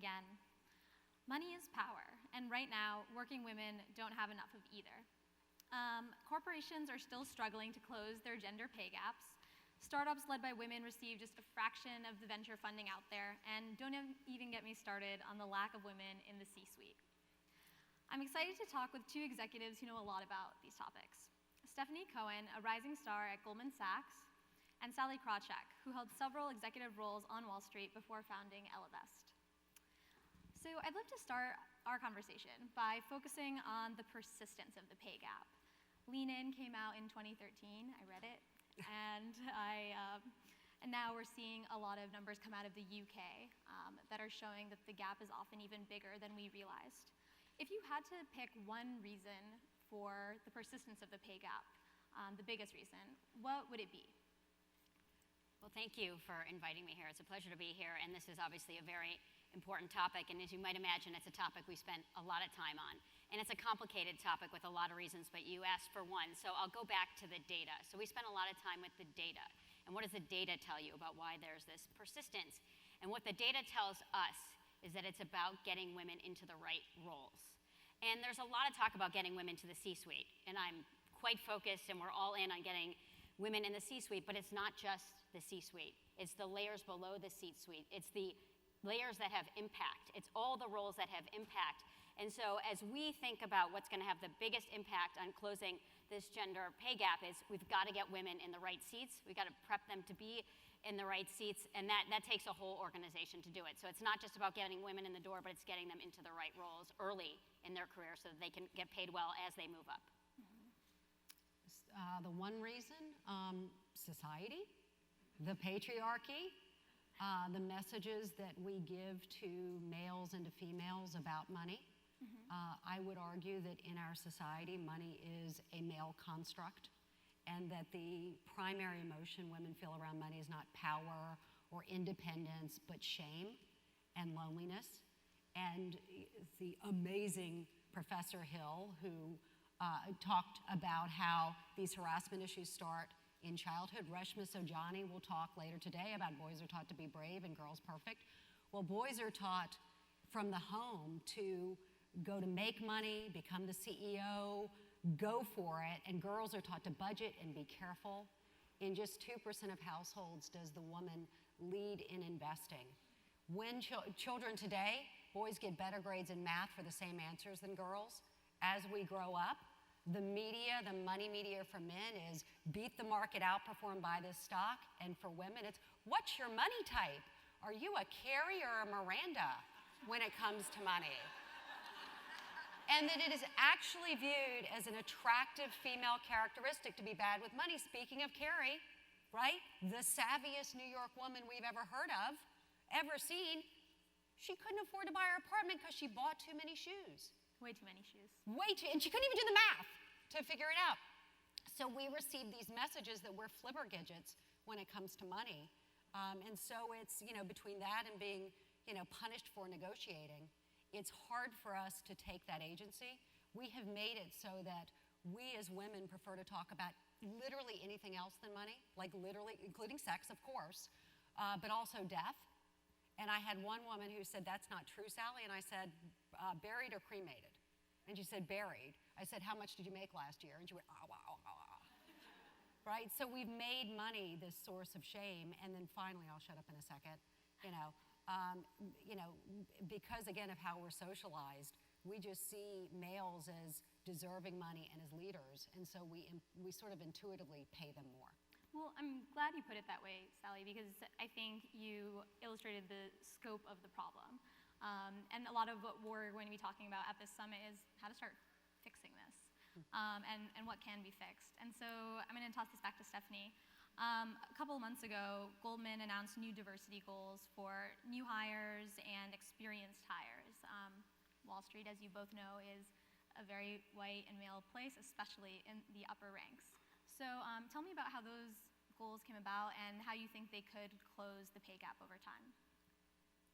again. Money is power, and right now, working women don't have enough of either. Corporations are still struggling to close their gender pay gaps. Startups led by women receive just a fraction of the venture funding out there, and don't even get me started on the lack of women in the C-suite. I'm excited to talk with two executives who know a lot about these topics. Stephanie Cohen, a rising star at Goldman Sachs, and Sally Krawcheck, who held several executive roles on Wall Street before founding Ellevest. So I'd love to start our conversation by focusing on the persistence of the pay gap. Lean In came out in 2013, I read it, and now we're seeing a lot of numbers come out of the UK that are showing that the gap is often even bigger than we realized. If you had to pick one reason for the persistence of the pay gap, the biggest reason, what would it be? Well, thank you for inviting me here. It's a pleasure to be here, and this is obviously a very important topic, and as you might imagine, it's a topic we spent a lot of time on. And it's a complicated topic with a lot of reasons, but you asked for one, so I'll go back to the data. So we spent a lot of time with the data, and what does the data tell you about why there's this persistence? And what the data tells us is that it's about getting women into the right roles. And there's a lot of talk about getting women to the C-suite, and I'm quite focused, and we're all in on getting women in the C-suite, but it's not just the C-suite. It's the layers below the C-suite. It's the layers that have impact. It's all the roles that have impact. And so as we think about what's going to have the biggest impact on closing this gender pay gap is we've got to get women in the right seats. We've got to prep them to be in the right seats, and that takes a whole organization to do it. So it's not just about getting women in the door, but it's getting them into the right roles early in their career so that they can get paid well as they move up. The one reason, society, the patriarchy, the messages that we give to males and to females about money. I would argue that in our society, money is a male construct, and that the primary emotion women feel around money is not power or independence, but shame and loneliness. And the amazing Professor Hill, who talked about how these harassment issues start in childhood. Reshma Sojani will talk later today about boys are taught to be brave and girls perfect. Well, boys are taught from the home to go to make money, become the CEO, go for it, and girls are taught to budget and be careful. In just 2% of households does the woman lead in investing. When children today, boys get better grades in math for the same answers than girls. As we grow up, the media, the money media for men is beat the market, outperform, buy this stock. And for women, it's what's your money type? Are you a Carrie or a Miranda when it comes to money? And that it is actually viewed as an attractive female characteristic to be bad with money. Speaking of Carrie, right? The savviest New York woman we've ever heard of, ever seen, she couldn't afford to buy her apartment because she bought too many shoes. Way too many shoes. Way too, and she couldn't even do the math to figure it out. So we receive these messages that we're flibbergidgets when it comes to money. And so it's, between that and being, punished for negotiating, it's hard for us to take that agency. We have made it so that we as women prefer to talk about literally anything else than money, like literally, including sex, of course, but also death. And I had one woman who said, "That's not true, Sally." And I said, "Buried or cremated?" And she said, "Buried." I said, "How much did you make last year?" And she went, "Ah, wow, ah, ah." Right? So we've made money this source of shame. And then finally, I'll shut up in a second, because again of how we're socialized, we just see males as deserving money and as leaders. And so we sort of intuitively pay them more. Well, I'm glad you put it that way, Sally, because I think you illustrated the scope of the problem. And a lot of what we're going to be talking about at this summit is how to start fixing this and what can be fixed. And so I'm going to toss this back to Stephanie. A couple of months ago, Goldman announced new diversity goals for new hires and experienced hires. Wall Street, as you both know, is a very white and male place, especially in the upper ranks. So tell me about how those goals came about and how you think they could close the pay gap over time.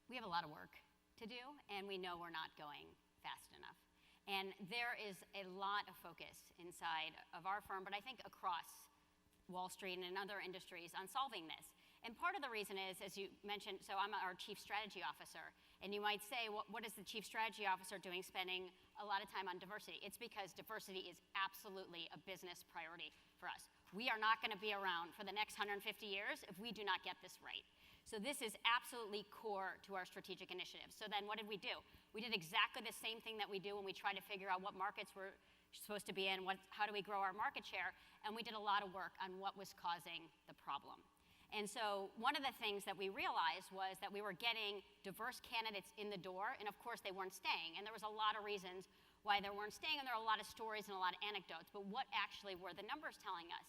We have a lot of work to do, and we know we're not going fast enough. And there is a lot of focus inside of our firm, but I think across Wall Street and in other industries on solving this. And part of the reason is, as you mentioned, so I'm our chief strategy officer, And you might say, what is the chief strategy officer doing spending a lot of time on diversity? It's because diversity is absolutely a business priority for us. We are not going to be around for the next 150 years if we do not get this right. So this is absolutely core to our strategic initiatives. So then what did we do? We did exactly the same thing that we do when we try to figure out what markets we're supposed to be in, how do we grow our market share, and we did a lot of work on what was causing the problem. And so one of the things that we realized was that we were getting diverse candidates in the door, and of course they weren't staying. And there was a lot of reasons why they weren't staying, and there were a lot of stories and a lot of anecdotes. But what actually were the numbers telling us?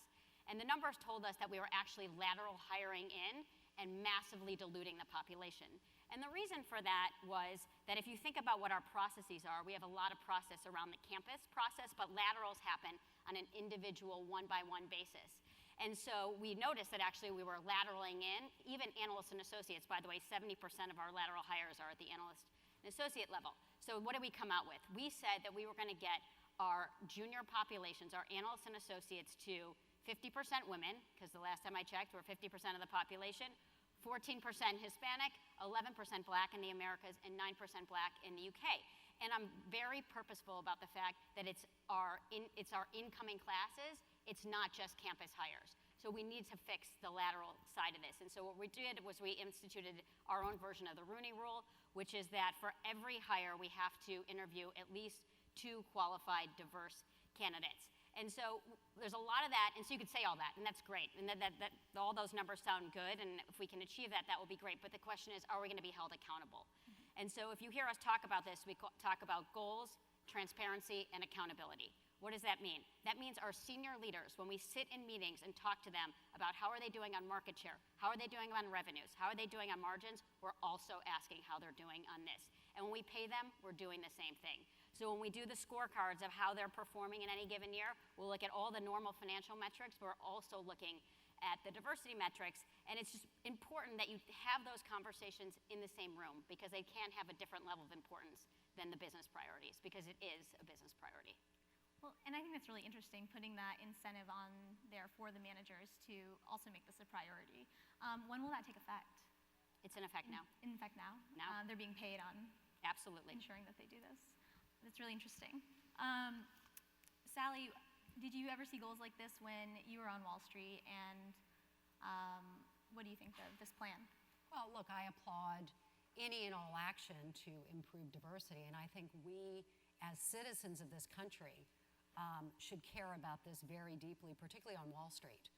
And the numbers told us that we were actually lateral hiring in and massively diluting the population. And the reason for that was that if you think about what our processes are, we have a lot of process around the campus process, but laterals happen on an individual one-by-one basis. And so we noticed that actually we were lateraling in, even analysts and associates. By the way, 70% of our lateral hires are at the analyst and associate level. So what did we come out with? We said that we were going to get our junior populations, our analysts and associates, to 50% women, because the last time I checked, we're 50% of the population, 14% Hispanic, 11% Black in the Americas, and 9% Black in the UK. And I'm very purposeful about the fact that it's our incoming classes. It's not just campus hires. So we need to fix the lateral side of this. And so what we did was we instituted our own version of the Rooney Rule, which is that for every hire, we have to interview at least 2 qualified, diverse candidates. And so there's a lot of that, and so you could say all that, and that's great. And that all those numbers sound good, and if we can achieve that, that will be great. But the question is, are we going to be held accountable? And so if you hear us talk about this, we talk about goals, transparency, and accountability. What does that mean? That means our senior leaders, when we sit in meetings and talk to them about how are they doing on market share, how are they doing on revenues, how are they doing on margins, we're also asking how they're doing on this. And when we pay them, we're doing the same thing. So when we do the scorecards of how they're performing in any given year, we'll look at all the normal financial metrics, but we're also looking at the diversity metrics. And it's just important that you have those conversations in the same room, because they can have a different level of importance than the business priorities, because it is a business priority. Well, and I think that's really interesting, putting that incentive on there for the managers to also make this a priority. When will that take effect? It's in effect now. In effect now? Now. They're being paid on Absolutely. ensuring that they do this. That's really interesting. Sally, did you ever see goals like this when you were on Wall Street, and what do you think of this plan? Well, look, I applaud any and all action to improve diversity, and I think we, as citizens of this country, should care about this very deeply, particularly on Wall Street.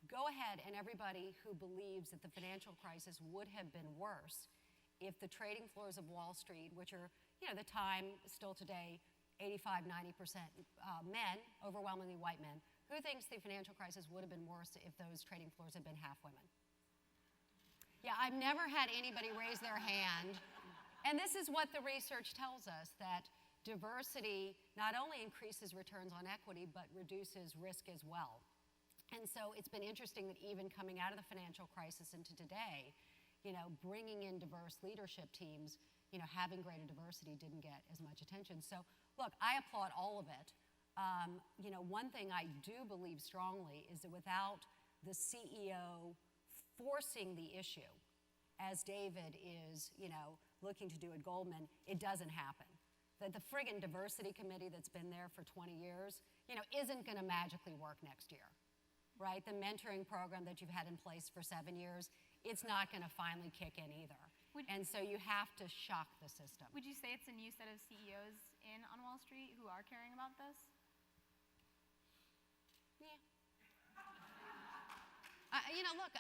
Go ahead, and everybody who believes that the financial crisis would have been worse if the trading floors of Wall Street, which are, the time still today, 85, 90% men, overwhelmingly white men, who thinks the financial crisis would have been worse if those trading floors had been half women? Yeah, I've never had anybody raise their hand. And this is what the research tells us, that diversity not only increases returns on equity, but reduces risk as well. And so it's been interesting that even coming out of the financial crisis into today, bringing in diverse leadership teams, having greater diversity didn't get as much attention. So look, I applaud all of it. One thing I do believe strongly is that without the CEO forcing the issue, as David is, looking to do at Goldman, it doesn't happen. That the friggin' diversity committee that's been there for 20 years, isn't going to magically work next year, right? The mentoring program that you've had in place for 7 years, it's not going to finally kick in either. And so you have to shock the system. Would you say it's a new set of CEOs in on Wall Street who are caring about this? Yeah. Look,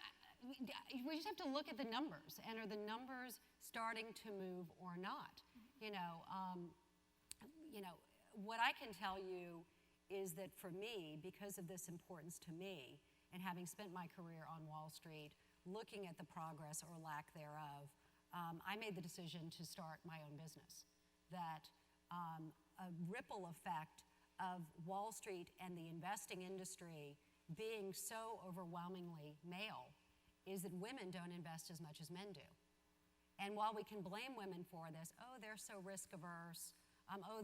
we just have to look at the numbers, and are the numbers starting to move or not? What I can tell you is that for me, because of this importance to me, and having spent my career on Wall Street, looking at the progress or lack thereof, I made the decision to start my own business. That a ripple effect of Wall Street and the investing industry being so overwhelmingly male is that women don't invest as much as men do. And while we can blame women for this, they're so risk averse,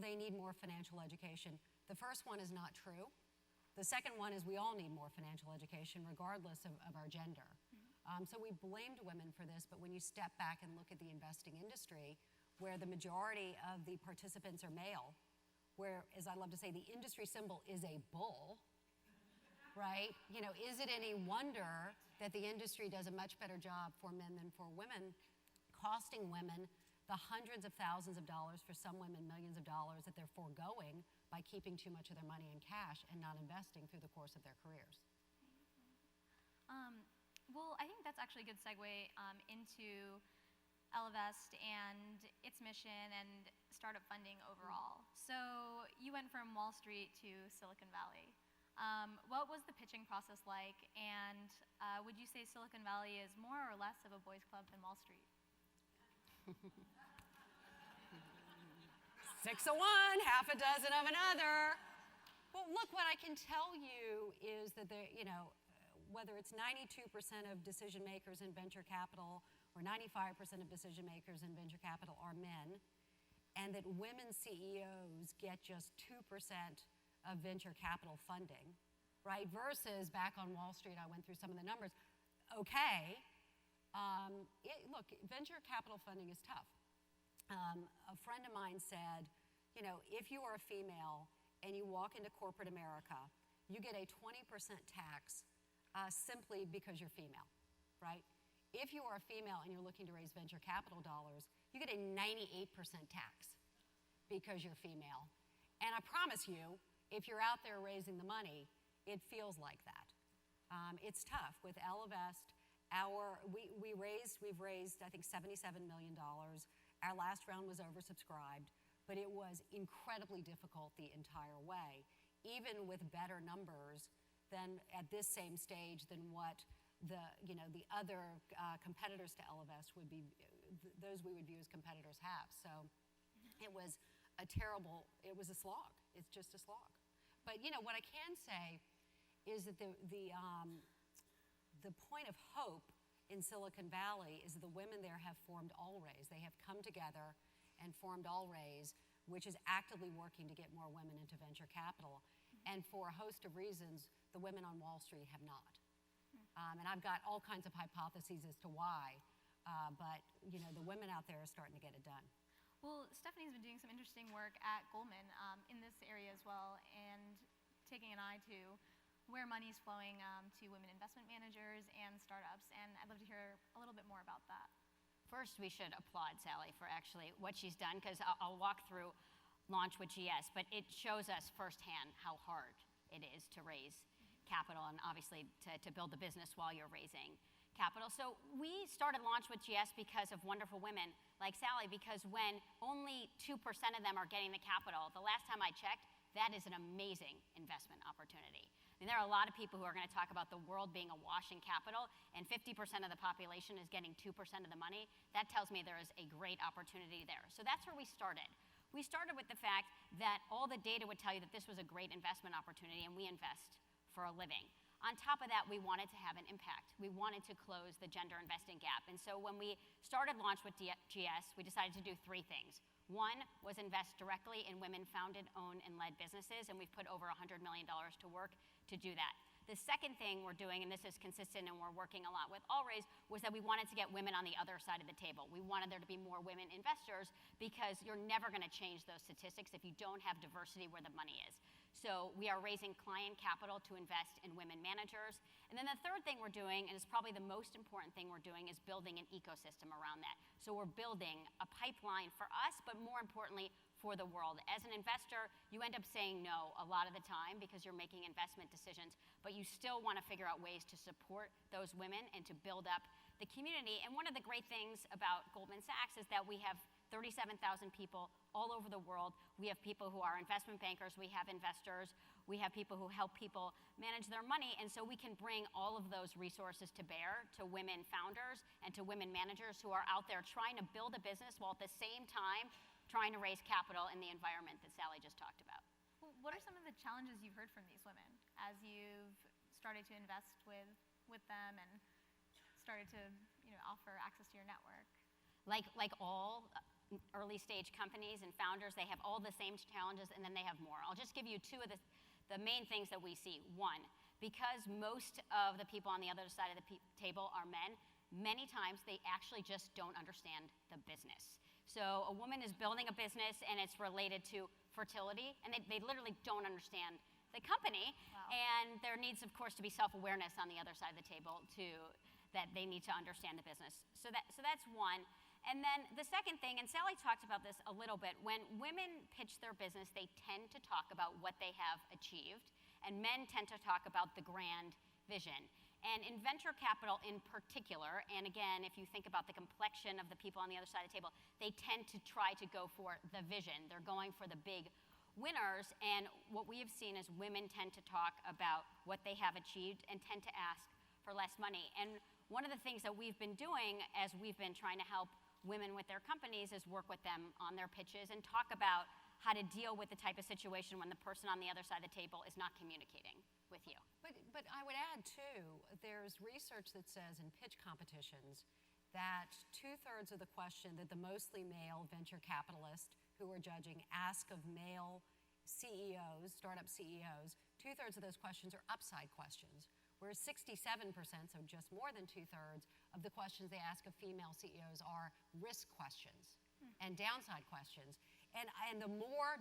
they need more financial education, the first one is not true. The second one is we all need more financial education regardless of our gender. So we blamed women for this, but when you step back and look at the investing industry, where the majority of the participants are male, where, as I love to say, the industry symbol is a bull, right? You know, is it any wonder that the industry does a much better job for men than for women, costing women the hundreds of thousands of dollars, for some women millions of dollars, that they're foregoing by keeping too much of their money in cash and not investing through the course of their careers? Well, I think that's actually a good segue into Ellevest and its mission and startup funding overall. So you went from Wall Street to Silicon Valley. What was the pitching process like, and would you say Silicon Valley is more or less of a boys' club than Wall Street? 6 of one, half a dozen of another. Well, look, what I can tell you is that whether it's 92% of decision makers in venture capital or 95% of decision makers in venture capital are men, and that women CEOs get just 2% of venture capital funding, right? Versus back on Wall Street, I went through some of the numbers. Okay, look, venture capital funding is tough. A friend of mine said, if you are a female and you walk into corporate America, you get a 20% tax simply because you're female, right? If you are a female and you're looking to raise venture capital dollars, you get a 98% tax because you're female. And I promise you, if you're out there raising the money, it feels like that. It's tough. With Ellevest, we've raised, I think, $77 million. Our last round was oversubscribed, but it was incredibly difficult the entire way, even with better numbers than at this same stage than what the other competitors to Ellevest would be, those we would view as competitors have. So it was a slog. It's just a slog. But what I can say is that the point of hope in Silicon Valley is that the women there have formed Allraise. They have come together and formed Allraise, which is actively working to get more women into venture capital. And for a host of reasons, the women on Wall Street have not. And I've got all kinds of hypotheses as to why, but the women out there are starting to get it done. Well, Stephanie's been doing some interesting work at Goldman in this area as well, and taking an eye to where money's flowing to women investment managers and startups, and I'd love to hear a little bit more about that. First, we should applaud Sally for actually what she's done, because I'll walk through Launch with GS, but it shows us firsthand how hard it is to raise capital and obviously to build the business while you're raising capital. So we started Launch with GS because of wonderful women like Sally, because when only 2% of them are getting the capital, the last time I checked, that is an amazing investment opportunity. I mean, there are a lot of people who are going to talk about the world being awash in capital, and 50% of the population is getting 2% of the money. That tells me there is a great opportunity there. So that's where we started. We started with the fact that all the data would tell you that this was a great investment opportunity, and we invest for a living. On top of that, we wanted to have an impact. We wanted to close the gender investing gap. And so when we started Launch with GS, we decided to do 3 things. One was invest directly in women-founded, owned, and led businesses, and we've put over $100 million to work to do that. The second thing we're doing, and this is consistent and we're working a lot with Allraise, was that we wanted to get women on the other side of the table. We wanted there to be more women investors, because you're never going to change those statistics if you don't have diversity where the money is. So we are raising client capital to invest in women managers. And then the third thing we're doing, and it's probably the most important thing we're doing, is building an ecosystem around that. So we're building a pipeline for us, but more importantly, for the world. As an investor, you end up saying no a lot of the time because you're making investment decisions, but you still want to figure out ways to support those women and to build up the community. And one of the great things about Goldman Sachs is that we have 37,000 people all over the world. We have people who are investment bankers, we have investors, we have people who help people manage their money, and so we can bring all of those resources to bear to women founders and to women managers who are out there trying to build a business while at the same time trying to raise capital in the environment that Sally just talked about. Well, what are some of the challenges you've heard from these women as you've started to invest with them and started to offer access to your network? Like all early stage companies and founders, they have all the same challenges, and then they have more. I'll just give you 2 of the main things that we see. One, because most of the people on the other side of the table are men, many times they actually just don't understand the business. So a woman is building a business and it's related to fertility, and they literally don't understand the company. Wow. And there needs, of course, to be self-awareness on the other side of the table that they need to understand the business. So that's one. And then the second thing, and Sally talked about this a little bit, when women pitch their business, they tend to talk about what they have achieved, and men tend to talk about the grand vision. And in venture capital in particular, and again, if you think about the complexion of the people on the other side of the table, they tend to try to go for the vision. They're going for the big winners, and what we have seen is women tend to talk about what they have achieved and tend to ask for less money. And one of the things that we've been doing as we've been trying to help women with their companies is work with them on their pitches and talk about how to deal with the type of situation when the person on the other side of the table is not communicating with you. But I would add, too, there's research that says in pitch competitions that 2/3 of the question that the mostly male venture capitalists who are judging ask of male CEOs, startup CEOs, 2/3 of those questions are upside questions, whereas 67%, so just more than 2/3 of the questions they ask of female CEOs are risk questions and downside questions. And the more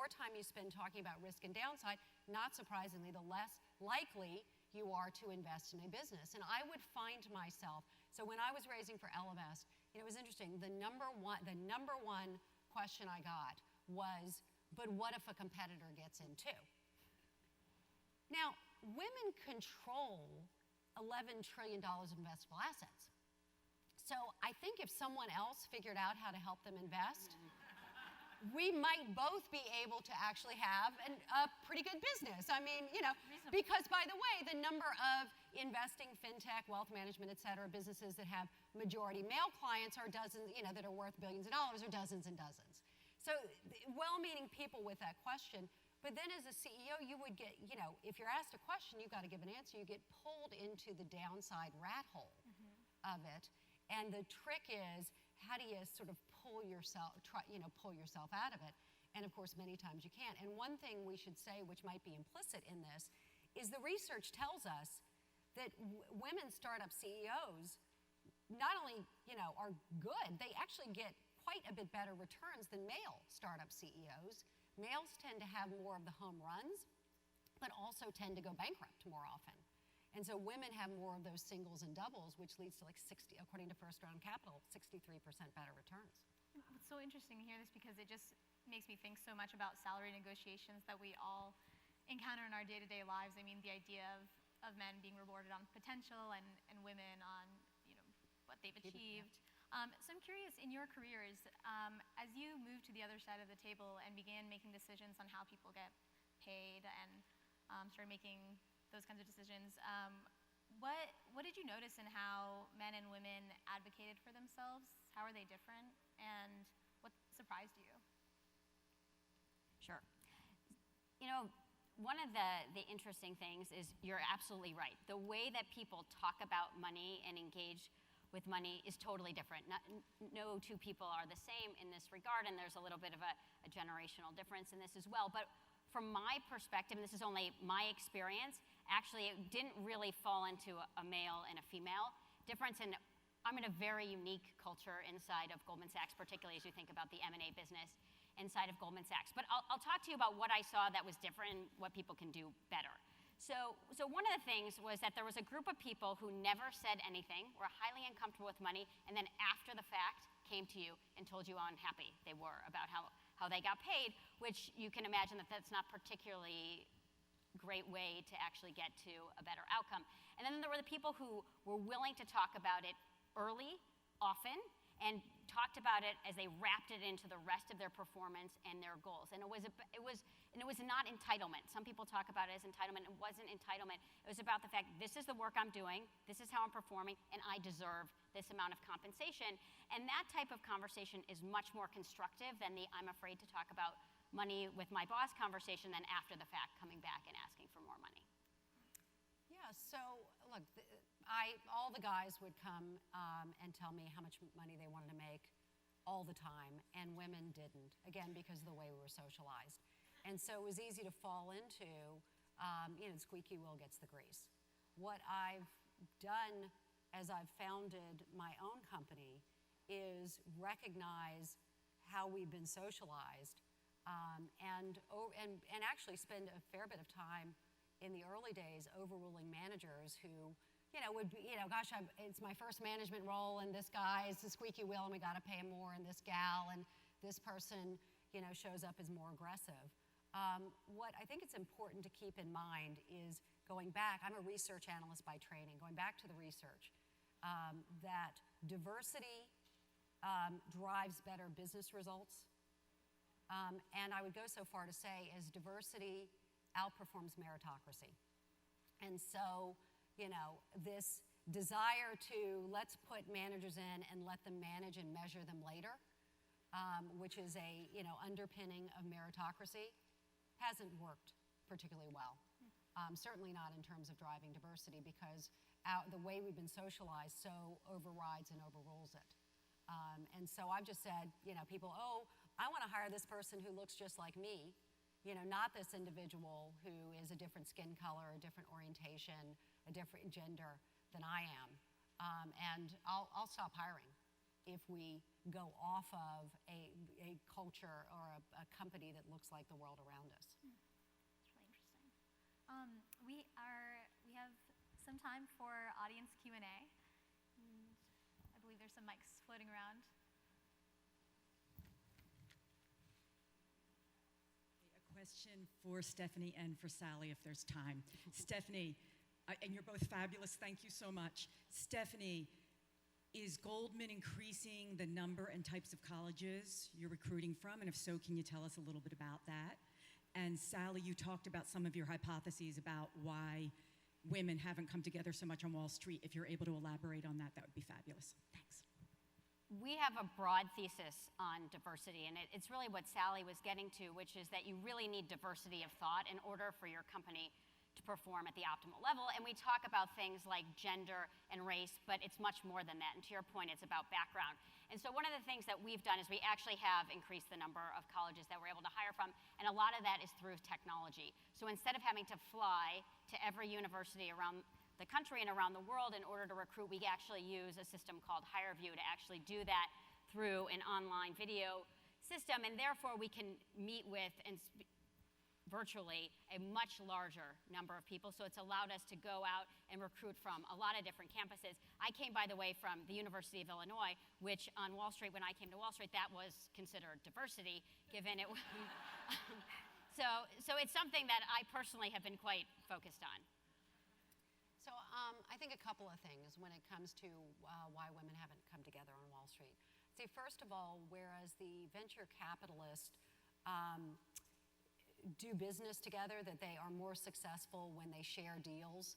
time you spend talking about risk and downside, not surprisingly, the less likely you are to invest in a business. And I would find myself, so when I was raising for Ellevest, it was interesting, the number one question I got was, but what if a competitor gets in too? Now, women control $11 trillion of investable assets. So I think if someone else figured out how to help them invest, we might both be able to actually have a pretty good business. I mean, because by the way, the number of investing, fintech, wealth management, et cetera, businesses that have majority male clients are dozens, that are worth billions of dollars, are dozens and dozens. So well-meaning people with that question. But then as a CEO, you would get, if you're asked a question, you've got to give an answer. You get pulled into the downside rat hole of it. And the trick is, how do you sort of pull yourself out of it? And of course, many times you can't. And one thing we should say, which might be implicit in this, is the research tells us that women startup CEOs not only, are good, they actually get quite a bit better returns than male startup CEOs. Males tend to have more of the home runs, but also tend to go bankrupt more often. And so women have more of those singles and doubles, which leads to according to First Round Capital, 63% better returns. It's so interesting to hear this because it just makes me think so much about salary negotiations that we all encounter in our day-to-day lives. I mean, the idea of men being rewarded on potential and women on, what they've achieved. So I'm curious, in your careers, as you moved to the other side of the table and began making decisions on how people get paid and started making those kinds of decisions, what did you notice in how men and women advocated for themselves? How are they different? And what surprised you? Sure. One of the interesting things is you're absolutely right. The way that people talk about money and engage with money is totally different. No two people are the same in this regard, and there's a little bit of a generational difference in this as well. But from my perspective, and this is only my experience, actually it didn't really fall into a male and a female difference. And I'm in a very unique culture inside of Goldman Sachs, particularly as you think about the M&A business inside of Goldman Sachs. But I'll talk to you about what I saw that was different and what people can do better. So one of the things was that there was a group of people who never said anything, were highly uncomfortable with money, and then after the fact came to you and told you how unhappy they were about how they got paid, which you can imagine that's not particularly great way to actually get to a better outcome. And then there were the people who were willing to talk about it early, often, and talked about it as they wrapped it into the rest of their performance and their goals. And it was not entitlement. Some people talk about it as entitlement. It wasn't entitlement. It was about the fact, this is the work I'm doing, this is how I'm performing, and I deserve this amount of compensation. And that type of conversation is much more constructive than the I'm afraid to talk about money with my boss conversation than after the fact coming back and asking for more money. Yeah, so look, all the guys would come and tell me how much money they wanted to make all the time, and women didn't, again, because of the way we were socialized. And so it was easy to fall into, the squeaky wheel gets the grease. What I've done as I've founded my own company is recognize how we've been socialized, and actually spend a fair bit of time in the early days overruling managers who, would be, gosh, it's my first management role, and this guy is the squeaky wheel, and we got to pay him more, and this gal, and this person, shows up as more aggressive. What I think it's important to keep in mind is going back, I'm a research analyst by training, going back to the research, that diversity drives better business results. And I would go so far to say as diversity outperforms meritocracy. And so, this desire to let's put managers in and let them manage and measure them later, which is a underpinning of meritocracy, hasn't worked particularly well. Certainly not in terms of driving diversity, because the way we've been socialized so overrides and overrules it. And so I've just said, people, I want to hire this person who looks just like me, not this individual who is a different skin color, a different orientation, a different gender than I am. And I'll stop hiring if we go off of a culture or a company that looks like the world around us. It's really interesting. We have some time for audience Q&A. And I believe there's some mics floating around. Question for Stephanie and for Sally, if there's time. Stephanie, and you're both fabulous, thank you so much. Stephanie, is Goldman increasing the number and types of colleges you're recruiting from? And if so, can you tell us a little bit about that? And Sally, you talked about some of your hypotheses about why women haven't come together so much on Wall Street. If you're able to elaborate on that, that would be fabulous. Thanks. We have a broad thesis on diversity, and it's really what Sally was getting to, which is that you really need diversity of thought in order for your company to perform at the optimal level. And we talk about things like gender and race, but it's much more than that. And to your point, it's about background. And so one of the things that we've done is we actually have increased the number of colleges that we're able to hire from, and a lot of that is through technology. So instead of having to fly to every university around the country and around the world in order to recruit, we actually use a system called HireView to actually do that through an online video system, and therefore we can meet with and virtually a much larger number of people. So it's allowed us to go out and recruit from a lot of different campuses. I came, by the way, from the University of Illinois, which on Wall Street, when I came to Wall Street, that was considered diversity, given it was so it's something that I personally have been quite focused on. So I think a couple of things when it comes to why women haven't come together on Wall Street. See, first of all, whereas the venture capitalists do business together, that they are more successful when they share deals,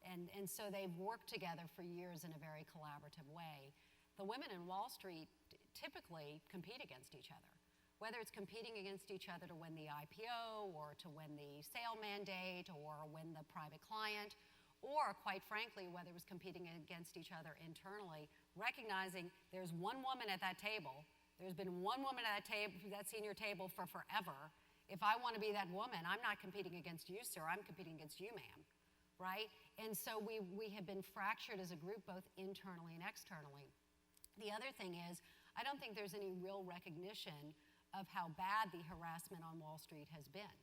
and so they've worked together for years in a very collaborative way. The women in Wall Street typically compete against each other, whether it's competing against each other to win the IPO or to win the sale mandate or win the private client, or quite frankly, whether it was competing against each other internally, recognizing there's one woman at that table, there's been one woman at that senior table for forever. If I want to be that woman, I'm not competing against you, sir, I'm competing against you, ma'am, right? And so we have been fractured as a group, both internally and externally. The other thing is, I don't think there's any real recognition of how bad the harassment on Wall Street has been.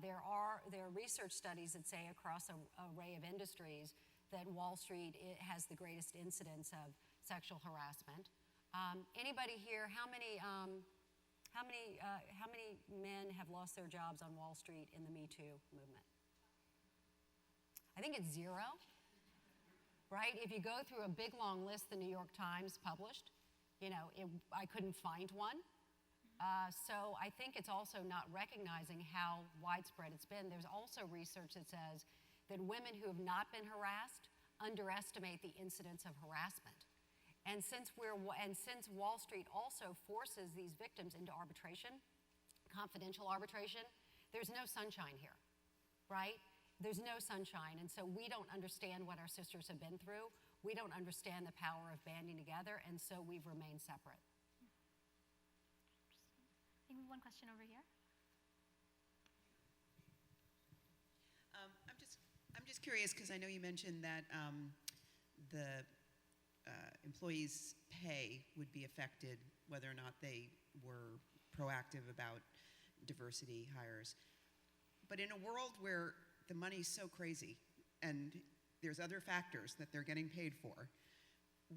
There are research studies that say across an array of industries that Wall Street has the greatest incidence of sexual harassment. Anybody here? How many men have lost their jobs on Wall Street in the Me Too movement? I think it's 0. Right? If you go through a big long list the New York Times published, I couldn't find one. So I think it's also not recognizing how widespread it's been. There's also research that says that women who have not been harassed underestimate the incidence of harassment. And since Wall Street also forces these victims into arbitration, confidential arbitration, there's no sunshine here, right? There's no sunshine, and so we don't understand what our sisters have been through. We don't understand the power of banding together, and so we've remained separate. I think we have one question over here. I'm just curious because I know you mentioned that the employees' pay would be affected whether or not they were proactive about diversity hires. But in a world where the money's so crazy and there's other factors that they're getting paid for,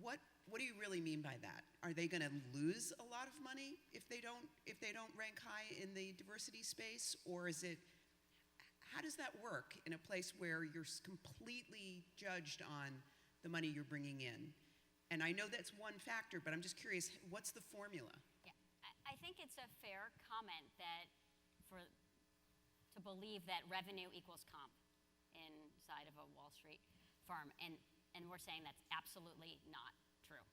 what do you really mean by that? Are they going to lose a lot of money if they don't rank high in the diversity space, or is it, how does that work in a place where you're completely judged on the money you're bringing in? And I know that's one factor, but I'm just curious, what's the formula? Yeah, I think it's a fair comment that to believe that revenue equals comp inside of a Wall Street firm, and we're saying that's absolutely not true.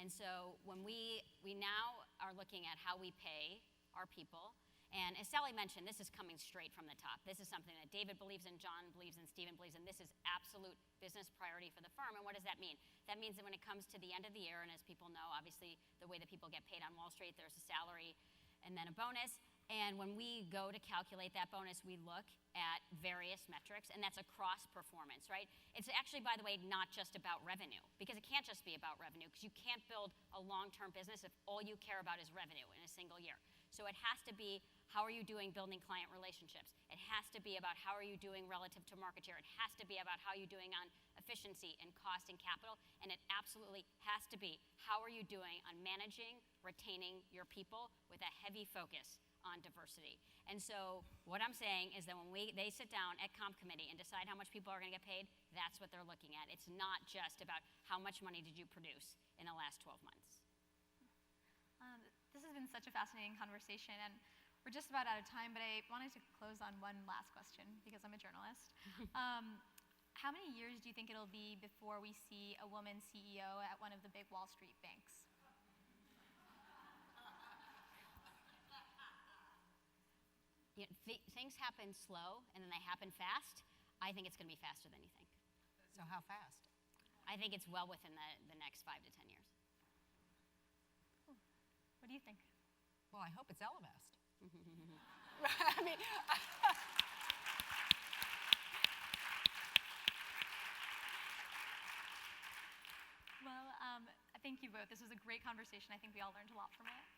And so when we now are looking at how we pay our people, and as Sally mentioned, this is coming straight from the top. This is something that David believes in, John believes in, Stephen believes in. This is absolute business priority for the firm. And what does that mean? That means that when it comes to the end of the year, and as people know, obviously the way that people get paid on Wall Street, there's a salary and then a bonus. And when we go to calculate that bonus, we look at various metrics, and that's across performance, right? It's actually, by the way, not just about revenue, because it can't just be about revenue, because you can't build a long-term business if all you care about is revenue in a single year. So it has to be, how are you doing building client relationships? It has to be about how are you doing relative to market share. It has to be about how you're doing on efficiency and cost and capital. And it absolutely has to be, how are you doing on managing, retaining your people with a heavy focus on diversity. And so what I'm saying is that when they sit down at comp committee and decide how much people are going to get paid, that's what they're looking at. It's not just about how much money did you produce in the last 12 months. This has been such a fascinating conversation, and we're just about out of time, but I wanted to close on one last question because I'm a journalist. How many years do you think it'll be before we see a woman CEO at one of the big Wall Street banks? You know, things happen slow and then they happen fast. I think it's going to be faster than you think. So how fast? I think it's well within the next 5 to 10 years. What do you think? Well, I hope it's Elevest. I mean, well, thank you both. This was a great conversation. I think we all learned a lot from it.